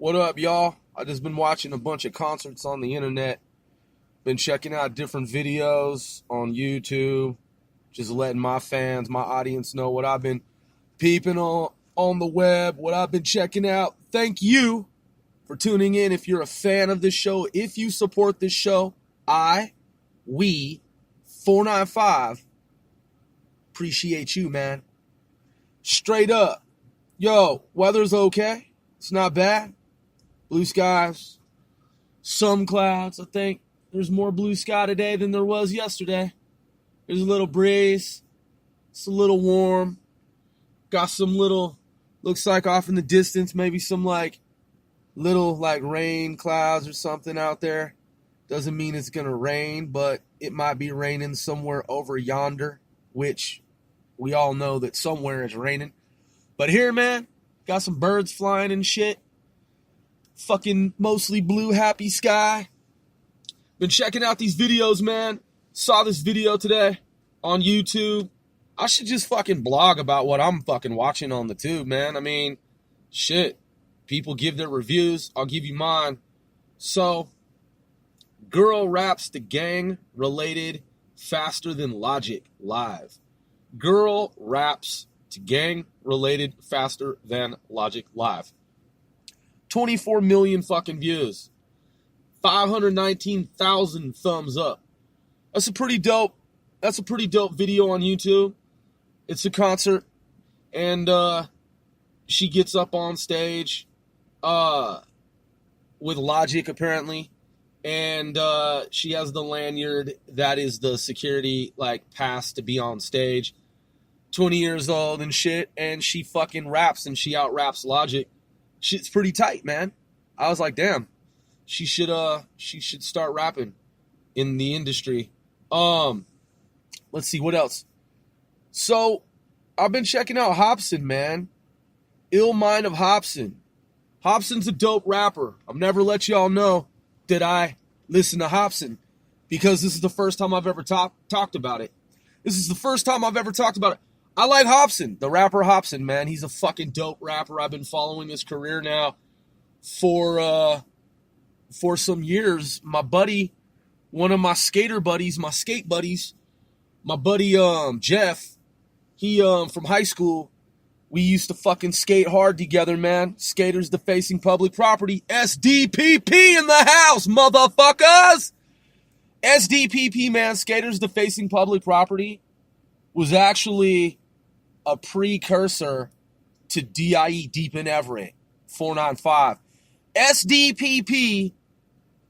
What up, y'all? I just been watching a bunch of concerts on the internet. Been checking out different videos on YouTube. Just letting my fans, my audience know what I've been peeping on the web, what I've been checking out. Thank you for tuning in. If you're a fan of this show, if you support this show, we, 495, appreciate you, man. Straight up. Yo, weather's okay. It's not bad. Blue skies, some clouds. I think there's more blue sky today than there was yesterday. There's a little breeze. It's a little warm. Got some little, looks like off in the distance, maybe some little rain clouds or something out there. Doesn't mean it's going to rain, but it might be raining somewhere over yonder, which we all know that somewhere is raining. But here, man, got some birds flying and shit. Fucking mostly blue, happy sky. Been checking out these videos, man. Saw this video today on YouTube. I should just fucking blog about what I'm fucking watching on the tube, man. I mean, shit. People give their reviews. I'll give you mine. So, girl raps to gang related faster than Logic live. Girl raps to gang related faster than Logic live. 24 million fucking views. 519,000 thumbs up. That's a pretty dope video on YouTube. It's a concert, and she gets up on stage with Logic apparently, and she has the lanyard that is the security pass to be on stage. 20 years old and shit, and she fucking raps and she out raps Logic. Shit's pretty tight, man. I was like, damn, she should start rapping in the industry. Let's see what else. So I've been checking out Hopsin, man. Ill Mind of Hopsin. Hopsin's a dope rapper. I've never let y'all know that I listen to Hopsin because this is the first time I've ever talked about it. This is the first time I've ever talked about it. I like Hopsin, the rapper Hopsin, man. He's a fucking dope rapper. I've been following his career now for some years. My buddy, one of my skater buddies, my skate buddies, my buddy Jeff, he from high school, we used to fucking skate hard together, man. Skaters Defacing Public Property. SDPP in the house, motherfuckers! SDPP, man, Skaters Defacing Public Property was actually a precursor to DIE Deep in Everett, 495. SDPP,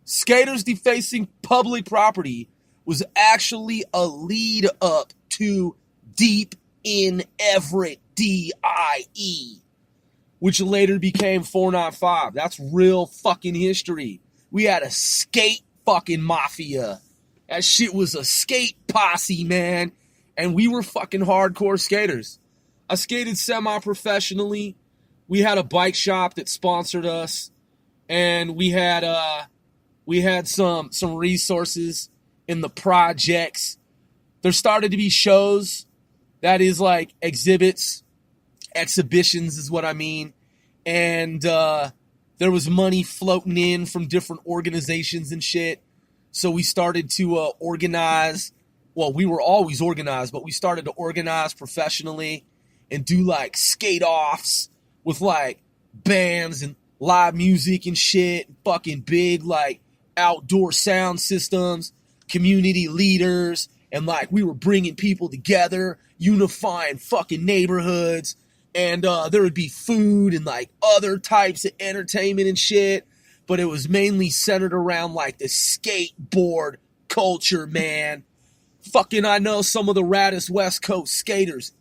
Skaters Defacing Public Property, was actually a lead up to Deep in Everett, DIE, which later became 495. That's real fucking history. We had a skate fucking mafia. That shit was a skate posse, man. And we were fucking hardcore skaters. I skated semi-professionally. We had a bike shop that sponsored us. And we had some resources in the projects. There started to be shows, that is exhibitions is what I mean. And there was money floating in from different organizations and shit. So we started to organize. Well, we were always organized, but we started to organize professionally and do skate offs with bands and live music and shit, fucking big outdoor sound systems, community leaders, and we were bringing people together, unifying fucking neighborhoods, and there would be food and other types of entertainment and shit, but it was mainly centered around the skateboard culture, man. Fucking I know some of the raddest West Coast skaters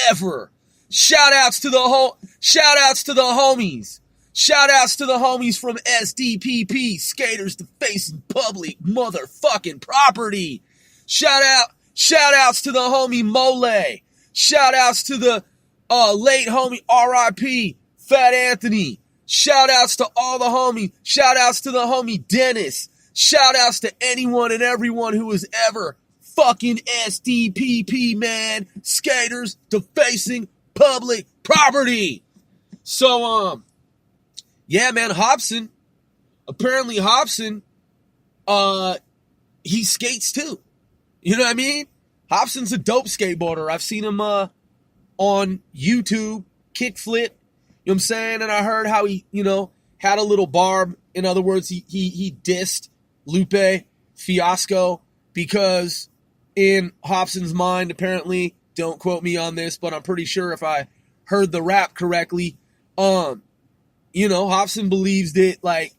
ever. Shout outs to the homies. Shout outs to the homies from SDPP, Skaters Defacing Public Motherfucking Property. Shout outs to the homie Mole. Shout outs to the late homie RIP Fat Anthony. Shout outs to all the homies. Shout outs to the homie Dennis. Shout outs to anyone and everyone who has ever fucking SDPP, man. Skaters Defacing Public Property. So, Yeah, man, Hopsin. Apparently Hopsin, he skates too. You know what I mean? Hopsin's a dope skateboarder. I've seen him on YouTube, kickflip. You know what I'm saying? And I heard how he, had a little barb. In other words, he dissed Lupe Fiasco because in Hopsin's mind, apparently, don't quote me on this, but I'm pretty sure if I heard the rap correctly, Hopsin believes that, like,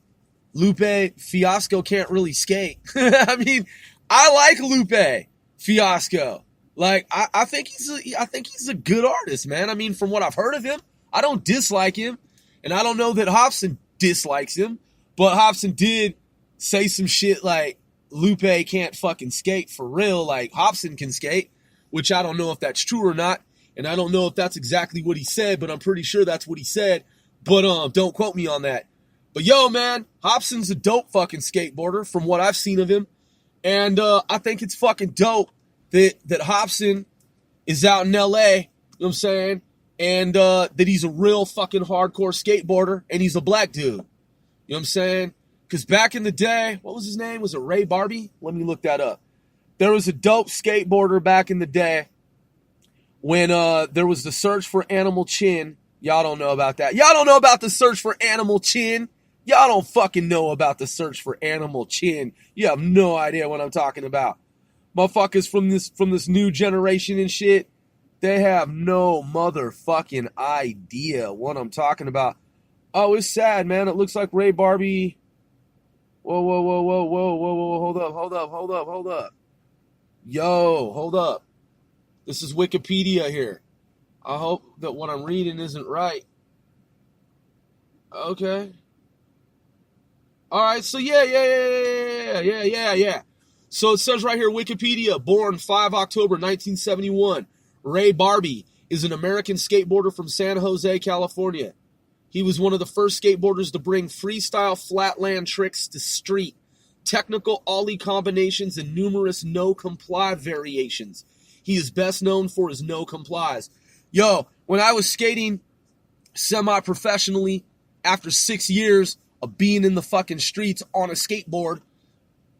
Lupe Fiasco can't really skate. I mean, I like Lupe Fiasco. Like, I think he's a good artist, man. I mean, from what I've heard of him, I don't dislike him, and I don't know that Hopsin dislikes him, but Hopsin did say some shit like Lupe can't fucking skate for real, like Hopsin can skate, which I don't know if that's true or not, and I don't know if that's exactly what he said, but I'm pretty sure that's what he said, but don't quote me on that. But yo, man, Hopsin's a dope fucking skateboarder from what I've seen of him. And I think it's fucking dope that Hopsin is out in LA, you know what I'm saying? And that he's a real fucking hardcore skateboarder and he's a black dude. You know what I'm saying? Because back in the day, what was his name? Was it Ray Barbie? Let me look that up. There was a dope skateboarder back in the day when there was the search for Animal Chin. Y'all don't know about that. Y'all don't know about the search for Animal Chin. Y'all don't fucking know about the search for Animal Chin. You have no idea what I'm talking about. Motherfuckers from this new generation and shit, they have no motherfucking idea what I'm talking about. Oh, it's sad, man. It looks like Ray Barbie. Whoa. Hold up. Yo, hold up. This is Wikipedia here. I hope that what I'm reading isn't right. Okay. All right, so yeah. So it says right here, Wikipedia, born 5 October 1971. Ray Barbie is an American skateboarder from San Jose, California. He was one of the first skateboarders to bring freestyle flatland tricks to street, technical ollie combinations, and numerous no-comply variations. He is best known for his no-complies. Yo, when I was skating semi-professionally after 6 years of being in the fucking streets on a skateboard,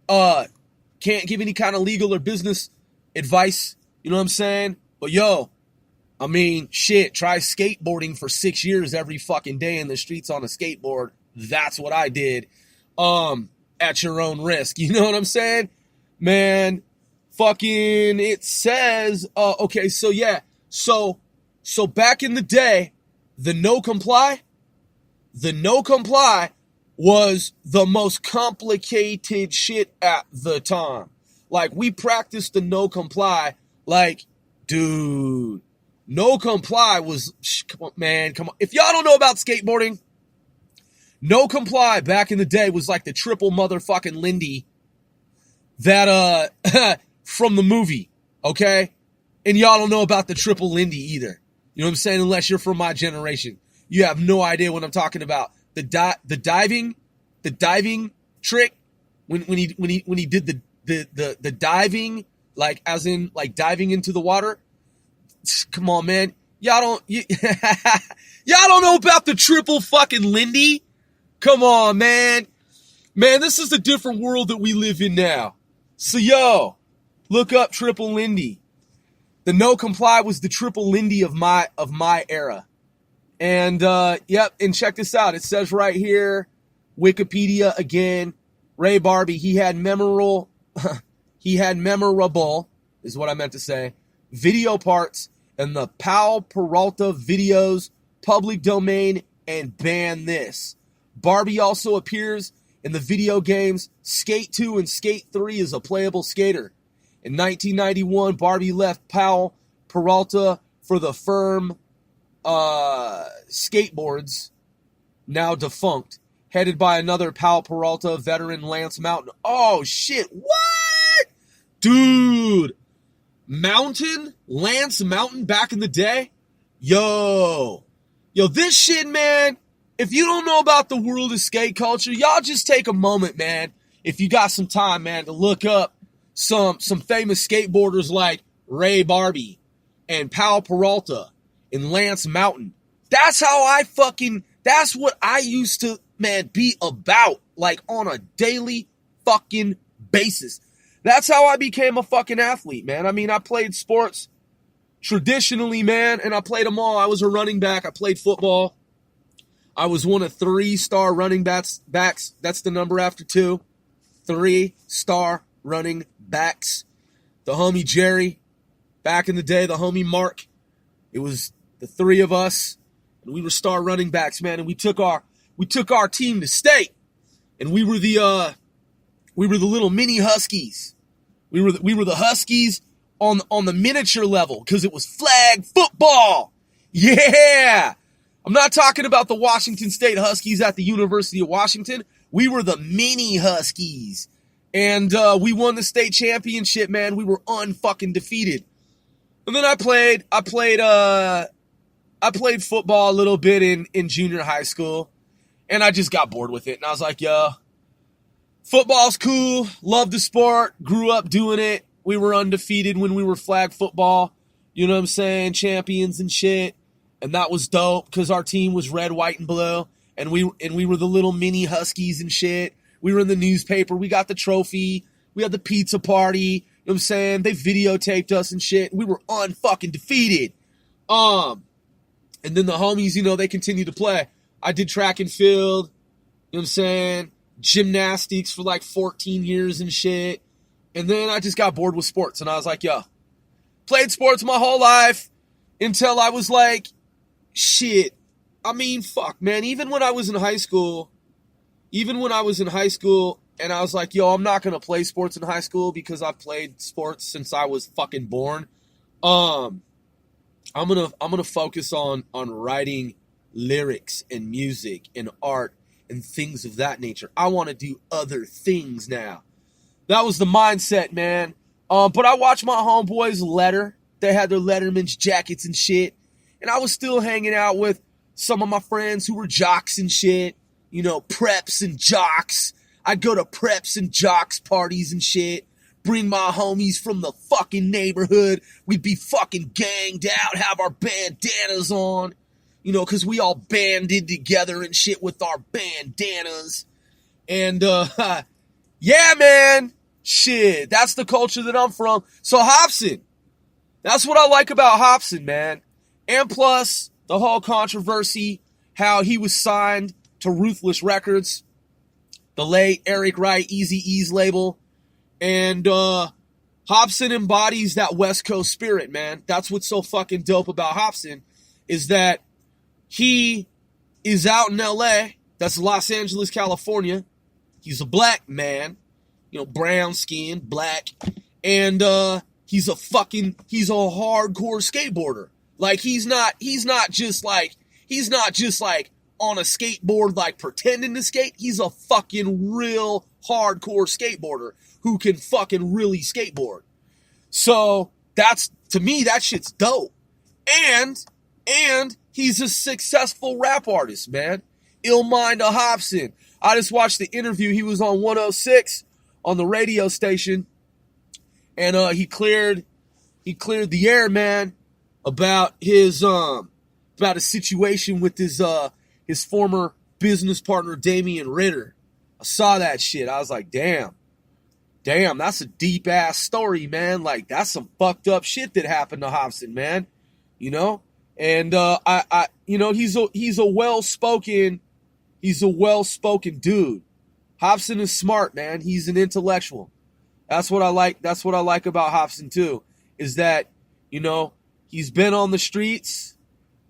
can't give any kind of legal or business advice, you know what I'm saying? But yo, I mean, shit, try skateboarding for 6 years every fucking day in the streets on a skateboard. That's what I did, at your own risk. You know what I'm saying? Man, fucking, it says, okay, so yeah, so back in the day, the no comply was the most complicated shit at the time. Like, we practiced the no comply, like, dude, no comply was, come on, man, come on. If y'all don't know about skateboarding, no comply back in the day was like the triple motherfucking Lindy that, from the movie, okay? And y'all don't know about the triple Lindy either. You know what I'm saying? Unless you're from my generation. You have no idea what I'm talking about. The diving trick when he did the diving, like as in like diving into the water. Come on, man. Y'all don't know about the triple fucking Lindy? Come on, man. Man, this is a different world that we live in now. So yo, look up triple Lindy. The no comply was the triple Lindy of my era. And, yep, and check this out. It says right here, Wikipedia again, Ray Barbie, he had memorable, is what I meant to say, video parts in the Pal Peralta videos, public domain, and Ban This. Barbie also appears in the video games Skate 2 and Skate 3 as a playable skater. In 1991, Barbie left Pal Peralta for the firm Skateboards, now defunct, headed by another Pal Peralta veteran, Lance Mountain. Oh shit, what? Dude, Lance Mountain back in the day? Yo, this shit, man, if you don't know about the world of skate culture, y'all just take a moment, man, if you got some time, man, to look up some famous skateboarders like Ray Barbie and Pal Peralta and Lance Mountain. That's how I fucking That's what I used to, man, be about, like, on a daily fucking basis. That's how I became a fucking athlete, man. I mean, I played sports traditionally, man, and I played them all. I was a running back. I played football. I was one of 3-star running backs. That's the number after 2. 3-star running backs. The homie Jerry, back in the day, the homie Mark. It was the 3 of us, and we were star running backs, man. And we took our team to state, and we were the little mini Huskies. We were the Huskies on the miniature level because it was flag football. Yeah. I'm not talking about the Washington State Huskies at the University of Washington. We were the mini Huskies. And we won the state championship, man. We were unfucking defeated. And then I played football a little bit in junior high school. And I just got bored with it. And I was like, yo, football's cool. Love the sport. Grew up doing it. We were undefeated when we were flag football. You know what I'm saying? Champions and shit. And that was dope because our team was red, white, and blue. And we were the little mini Huskies and shit. We were in the newspaper. We got the trophy. We had the pizza party. You know what I'm saying? They videotaped us and shit. We were unfucking defeated. And then the homies, you know, they continued to play. I did track and field. You know what I'm saying? Gymnastics for like 14 years and shit. And then I just got bored with sports. And I was like, yo, played sports my whole life until I was like, shit. I mean, fuck, man. Even when I was in high school, and I was like, yo, I'm not going to play sports in high school because I've played sports since I was fucking born. I'm going to focus on writing lyrics and music and art and things of that nature. I want to do other things now. That was the mindset, man. But I watched my homeboys letter. They had their Letterman's jackets and shit. And I was still hanging out with some of my friends who were jocks and shit. You know, preps and jocks. I'd go to preps and jocks parties and shit. Bring my homies from the fucking neighborhood. We'd be fucking ganged out, have our bandanas on. You know, because we all banded together and shit with our bandanas. And, yeah, man. Shit, that's the culture that I'm from. So Hopsin, that's what I like about Hopsin, man. And plus, the whole controversy, how he was signed to Ruthless Records, the late Eric Wright, Eazy-E's label. And Hopsin embodies that West Coast spirit, man. That's what's so fucking dope about Hopsin, is that he is out in L.A., that's Los Angeles, California. He's a black man. You know, brown skin, black, and he's a hardcore skateboarder. Like he's not just like on a skateboard like pretending to skate. He's a fucking real hardcore skateboarder who can fucking really skateboard. So that's, to me, that shit's dope. And he's a successful rap artist, man. Illmind Hopsin. I just watched the interview. He was on 106. On the radio station, and he cleared the air, man, about his situation with his former business partner Damian Ritter. I saw that shit. I was like, damn, that's a deep ass story, man. Like that's some fucked up shit that happened to Hopsin, man. You know, and I you know, he's a well spoken dude. Hopsin is smart, man. He's an intellectual. That's what I like. That's what I like about Hopsin too, is that, you know, he's been on the streets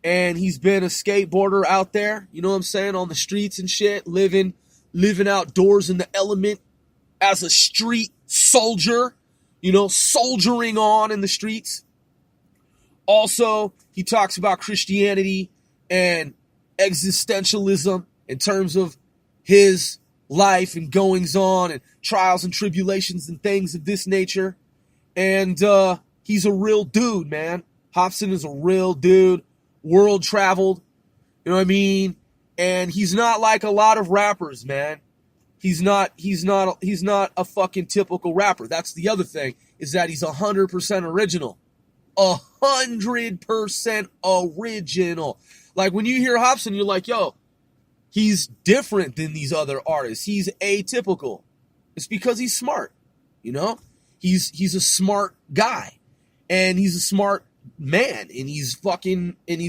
and he's been a skateboarder out there, you know what I'm saying, on the streets and shit, living outdoors in the element as a street soldier, you know, soldiering on in the streets. Also, he talks about Christianity and existentialism in terms of his life and goings on and trials and tribulations and things of this nature. And he's a real dude, man. Hopsin is a real dude, world traveled, you know what I mean? And he's not like a lot of rappers, man. He's not a fucking typical rapper. That's the other thing, is that he's 100% original. 100% original. Like when you hear Hopsin, you're like, yo, he's different than these other artists. He's atypical. It's because he's smart, you know? He's a smart guy, and he's a smart man, and he's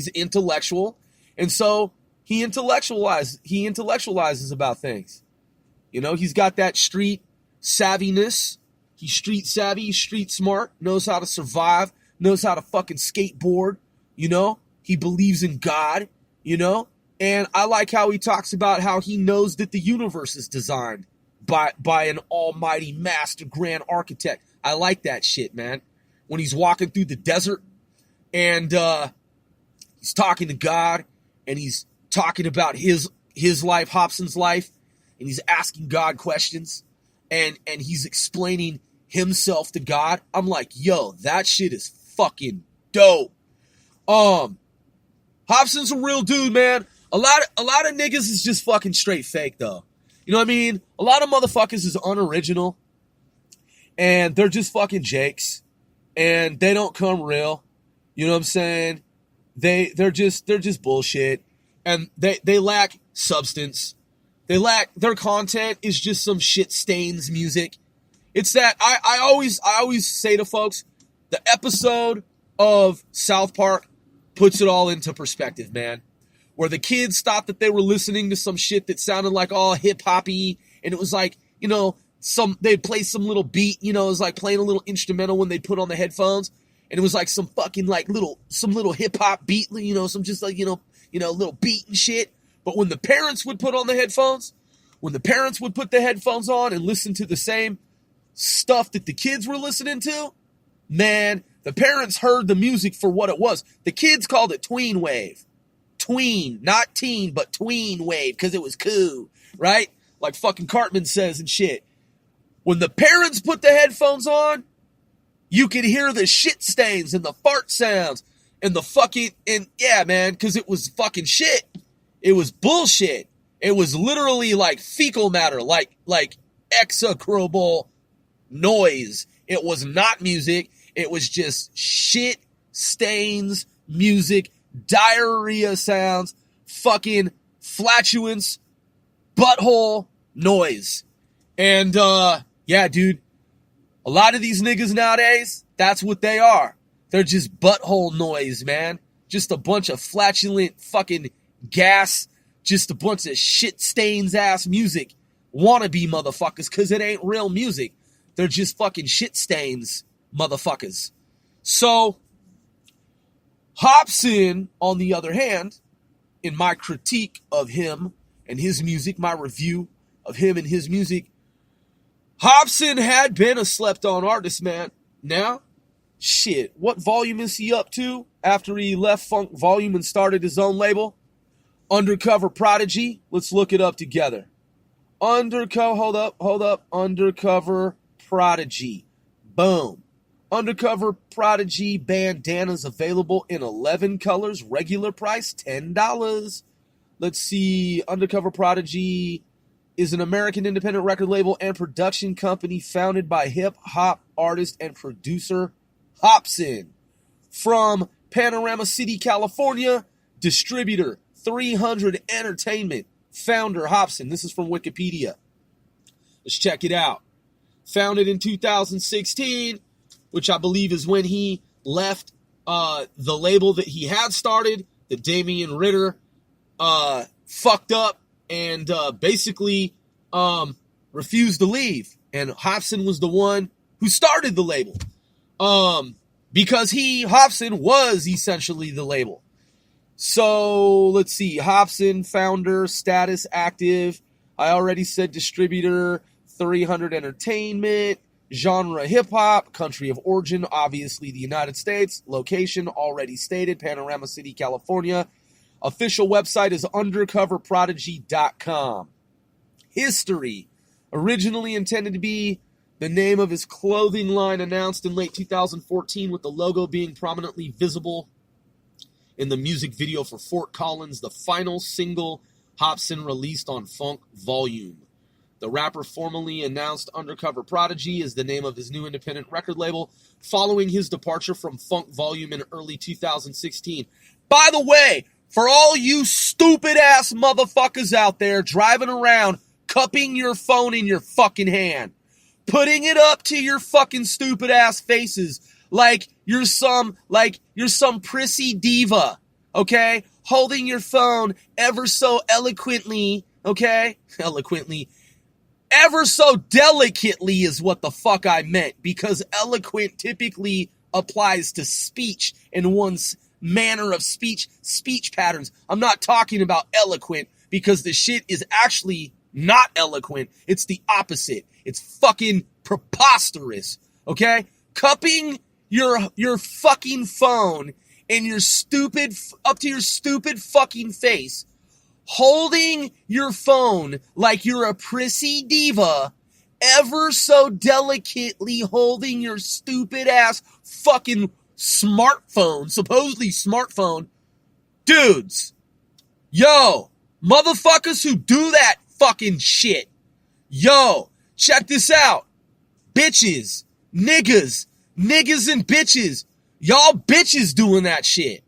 intellectual, and so he intellectualizes about things. You know, he's got that street savviness. He's street savvy, he's street smart, knows how to survive, knows how to fucking skateboard, you know? He believes in God, you know? And I like how he talks about how he knows that the universe is designed by an almighty master grand architect. I like that shit, man. When he's walking through the desert and he's talking to God, and he's talking about his life, Hopsin's life, and he's asking God questions, and he's explaining himself to God. I'm like, yo, that shit is fucking dope. Hopsin's a real dude, man. A lot of niggas is just fucking straight fake, though. You know what I mean? A lot of motherfuckers is unoriginal, and they're just fucking jakes, and they don't come real. You know what I'm saying? They're just bullshit, and they lack substance. Their content is just some shit stains music. It's that I always say to folks, the episode of South Park puts it all into perspective, man. Where the kids thought that they were listening to some shit that sounded like all hip-hoppy, and it was like, you know, they'd play some little beat, you know, it was like playing a little instrumental when they'd put on the headphones, and it was like some fucking like some little hip-hop beat, you know, some just like, you know, little beat and shit. But when the parents would put the headphones on and listen to the same stuff that the kids were listening to, man, the parents heard the music for what it was. The kids called it tween wave. Tween, not teen, but tween wave, because it was cool, right? Like fucking Cartman says and shit. When the parents put the headphones on, you could hear the shit stains and the fart sounds and the fucking, and yeah, man, because it was fucking shit. It was bullshit. It was literally like fecal matter, like execrable noise. It was not music. It was just shit, stains, music, diarrhea sounds, fucking flatulence, butthole noise. And yeah, dude, a lot of these niggas nowadays, that's what they are. They're just butthole noise, man. Just a bunch of flatulent fucking gas, just a bunch of shit stains ass music. Wannabe motherfuckers, because it ain't real music. They're just fucking shit stains motherfuckers. So Hopsin, on the other hand, in my critique of him and his music, my review of him and his music, Hopsin had been a slept-on artist, man. Now, shit, what volume is he up to after he left Funk Volume and started his own label? Undercover Prodigy. Let's look it up together. Hold up. Undercover Prodigy. Boom. Undercover Prodigy bandanas available in 11 colors. Regular price, $10. Let's see. Undercover Prodigy is an American independent record label and production company founded by hip-hop artist and producer Hopsin. From Panorama City, California, distributor 300 Entertainment, founder Hopsin. This is from Wikipedia. Let's check it out. Founded in 2016, which I believe is when he left the label that he had started, that Damian Ritter fucked up and basically refused to leave. And Hopsin was the one who started the label. Because Hopsin was essentially the label. So, let's see. Hopsin, founder, status, active. I already said distributor, 300 Entertainment. Genre hip-hop, country of origin, obviously the United States. Location, already stated, Panorama City, California. Official website is undercoverprodigy.com. History, originally intended to be the name of his clothing line, announced in late 2014 with the logo being prominently visible in the music video for Fort Collins, the final single Hopsin released on Funk Volume. The rapper formally announced Undercover Prodigy is the name of his new independent record label following his departure from Funk Volume in early 2016. By the way, For all you stupid ass motherfuckers out there driving around, cupping your phone in your fucking hand, putting it up to your fucking stupid ass faces like you're some prissy diva, okay? Holding your phone ever so eloquently, okay? Eloquently. Ever so delicately is what the fuck I meant, because eloquent typically applies to speech and one's manner of speech patterns. I'm not talking about eloquent, because the shit is actually not eloquent. It's the opposite. It's fucking preposterous, okay? Cupping your fucking phone and your stupid, up to your stupid fucking face, holding your phone like you're a prissy diva, ever so delicately holding your stupid ass fucking smartphone, supposedly smartphone. Dudes, yo, motherfuckers who do that fucking shit, yo, check this out. Bitches, niggas and bitches, y'all bitches doing that shit.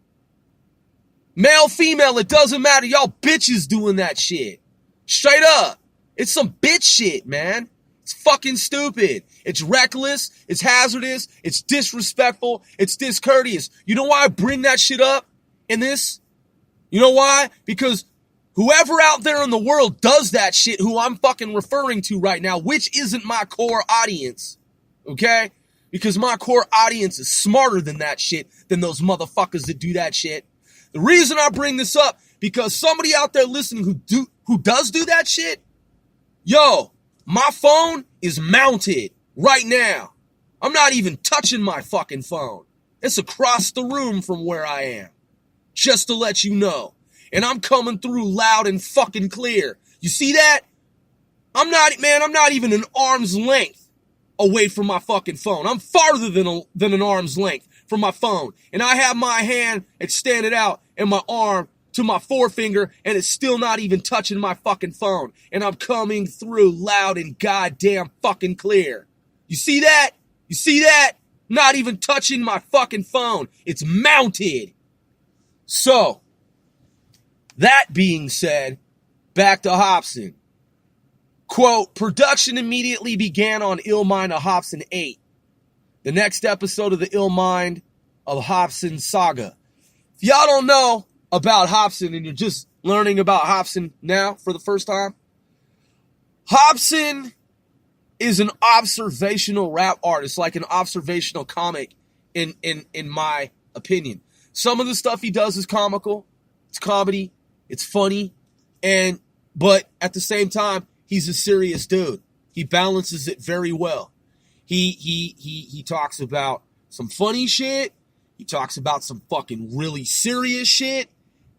Male, female, it doesn't matter. Y'all bitches doing that shit. Straight up. It's some bitch shit, man. It's fucking stupid. It's reckless. It's hazardous. It's disrespectful. It's discourteous. You know why I bring that shit up in this? You know why? Because whoever out there in the world does that shit, who I'm fucking referring to right now, which isn't my core audience, okay? Because my core audience is smarter than that shit, than those motherfuckers that do that shit. The reason I bring this up, because somebody out there listening who does do that shit, yo, my phone is mounted right now. I'm not even touching my fucking phone. It's across the room from where I am. Just to let you know. And I'm coming through loud and fucking clear. You see that? I'm not even an arm's length away from my fucking phone. I'm farther than an arm's length from my phone. And I have my hand extended out and my arm to my forefinger, and it's still not even touching my fucking phone. And I'm coming through loud and goddamn fucking clear. You see that? You see that? Not even touching my fucking phone. It's mounted. So, that being said, back to Hopsin. Quote, production immediately began on Ill Mind of Hopsin 8. The next episode of the Ill Mind of Hopsin saga. If y'all don't know about Hopsin and you're just learning about Hopsin now for the first time, Hopsin is an observational rap artist, like an observational comic in my opinion. Some of the stuff he does is comical, it's comedy, it's funny, but at the same time, he's a serious dude. He balances it very well. He talks about some funny shit, he talks about some fucking really serious shit,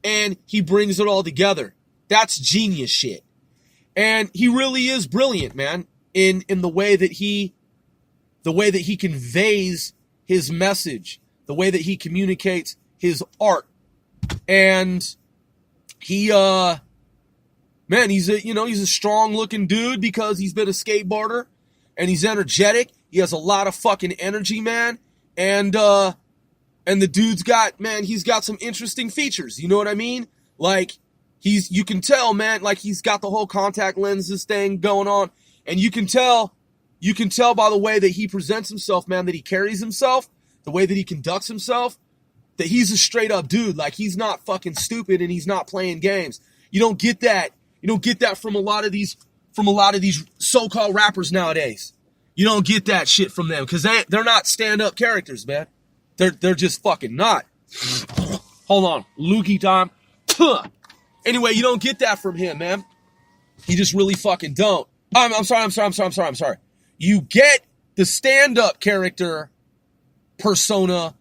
and he brings it all together. That's genius shit. And he really is brilliant, man, in the way that he conveys his message, the way that he communicates his art. And he's a strong looking dude because he's been a skateboarder, and he's energetic. He has a lot of fucking energy, man. And the dude's he's got some interesting features. You know what I mean? Like, you can tell, man, like he's got the whole contact lenses thing going on. And you can tell by the way that he presents himself, man, that he carries himself, the way that he conducts himself, that he's a straight up dude. Like, he's not fucking stupid and he's not playing games. You don't get that. You don't get that from a lot of these so-called rappers nowadays. You don't get that shit from them because they're not stand-up characters, man. They're just fucking not. Hold on. Loogie time. Anyway, you don't get that from him, man. You just really fucking don't. I'm sorry. You get the stand-up character persona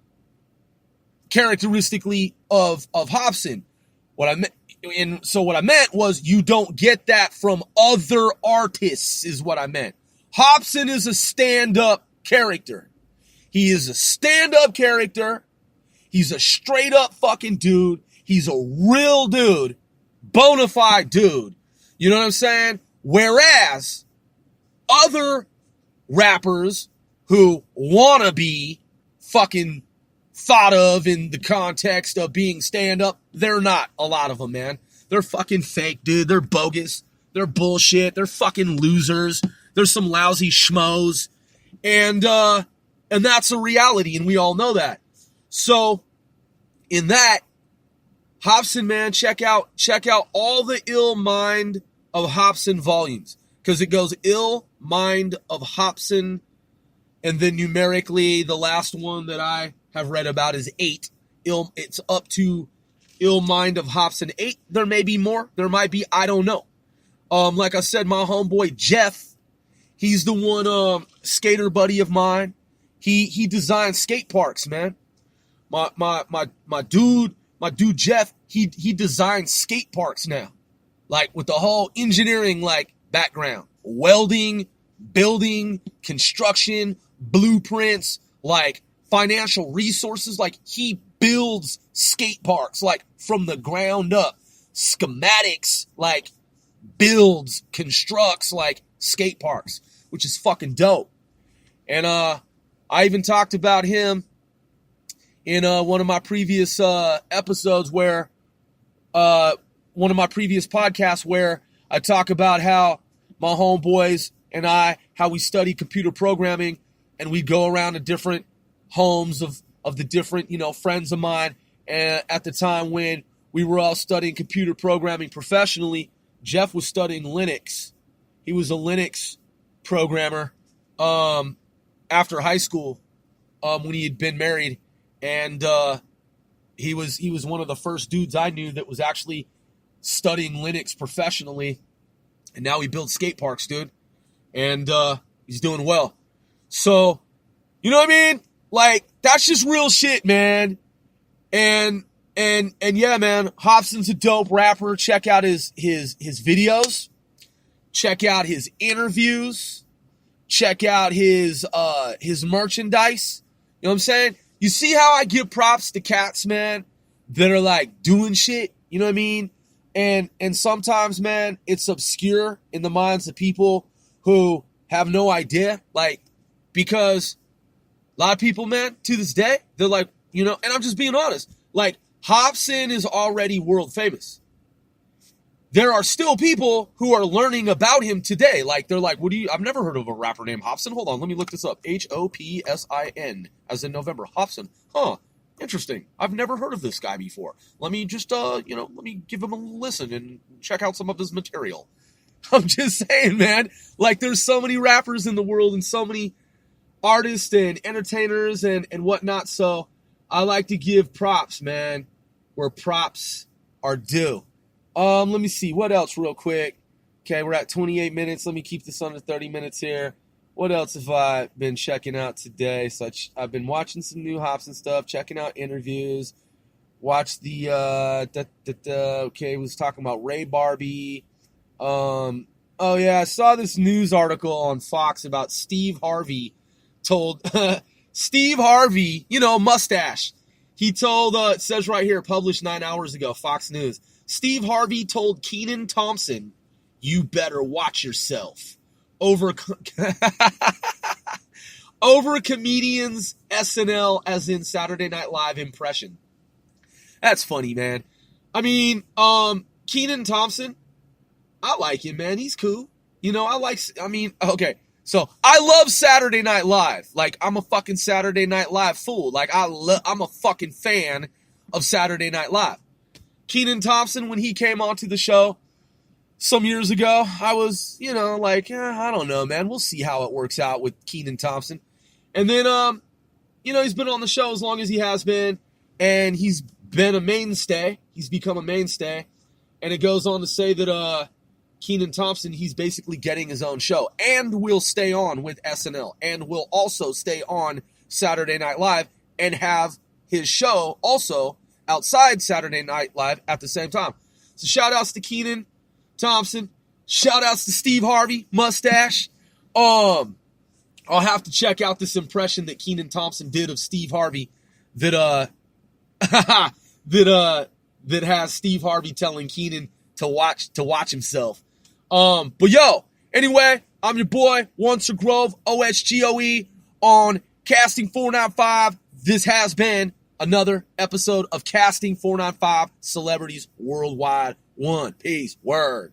characteristically of Hopsin. What I meant was you don't get that from other artists is what I meant. Hopsin is a stand-up character. He is a stand-up character. He's a straight-up fucking dude. He's a real dude. Bona fide dude. You know what I'm saying? Whereas other rappers who wanna be fucking thought of in the context of being stand-up. They're not, a lot of them, man. They're fucking fake, dude. They're bogus. They're bullshit. They're fucking losers. They're some lousy schmoes. And that's a reality, and we all know that. So, in that, Hopsin, man, check out all the Ill Mind of Hopsin volumes. Because it goes Ill Mind of Hopsin, and then numerically, the last one that I have read about is 8. It's up to Ill Mind of Hopsin 8. There may be more. There might be. I don't know. Like I said, my homeboy Jeff, he's the one skater buddy of mine. He designs skate parks, man. My dude Jeff, he designs skate parks now. Like with the whole engineering like background. Welding, building, construction, blueprints, like financial resources. Like he builds skate parks like from the ground up. Schematics, like builds, constructs like skate parks, which is fucking dope. And I even talked about him in one of my previous episodes where one of my previous podcasts where I talk about how my homeboys and I, how we study computer programming, and we go around to different homes of the different, friends of mine. And at the time when we were all studying computer programming professionally, Jeff was studying Linux. He was a Linux programmer after high school when he had been married. And he was one of the first dudes I knew that was actually studying Linux professionally. And now he builds skate parks, dude. And he's doing well. So, you know what I mean? Like, that's just real shit, man. And yeah, man, Hopsin's a dope rapper. Check out his videos. Check out his interviews. Check out his merchandise. You know what I'm saying? You see how I give props to cats, man, that are like doing shit, you know what I mean? And sometimes, man, it's obscure in the minds of people who have no idea, like, because a lot of people, man, to this day, they're like, and I'm just being honest, like, Hopsin is already world famous. There are still people who are learning about him today. Like, they're like, I've never heard of a rapper named Hopsin. Hold on, let me look this up. Hopsin, as in November. Hopsin. Huh, interesting. I've never heard of this guy before. Let me just, let me give him a listen and check out some of his material. I'm just saying, man. Like, there's so many rappers in the world and so many artists and entertainers and whatnot. So I like to give props, man, where props are due. Let me see. What else real quick? Okay, we're at 28 minutes. Let me keep this under 30 minutes here. What else have I been checking out today? So I've been watching some new Hopsin stuff, checking out interviews. Watched the, okay, was talking about Ray Barbie. Oh yeah, I saw this news article on Fox about Steve Harvey told, Steve Harvey, mustache. He told, it says right here, published 9 hours ago, Fox News. Steve Harvey told Kenan Thompson, "You better watch yourself," over comedian's SNL, as in Saturday Night Live impression. That's funny, man. I mean, Kenan Thompson, I like him, man. He's cool. Okay. So I love Saturday Night Live. Like, I'm a fucking Saturday Night Live fool. Like, I'm a fucking fan of Saturday Night Live. Kenan Thompson, when he came onto the show some years ago, I was, I don't know, man. We'll see how it works out with Kenan Thompson. And then, he's been on the show as long as he has been, and he's been a mainstay. He's become a mainstay. And it goes on to say that Kenan Thompson, he's basically getting his own show and will stay on with SNL and will also stay on Saturday Night Live and have his show also outside Saturday Night Live at the same time. So shout outs to Kenan Thompson. Shout outs to Steve Harvey, mustache. I'll have to check out this impression that Kenan Thompson did of Steve Harvey that that has Steve Harvey telling Kenan to watch himself. But yo, anyway, I'm your boy, Once a Grove, OSGOE on Casting 495. This has been another episode of Casting 495 Celebrities Worldwide. One. Peace. Word.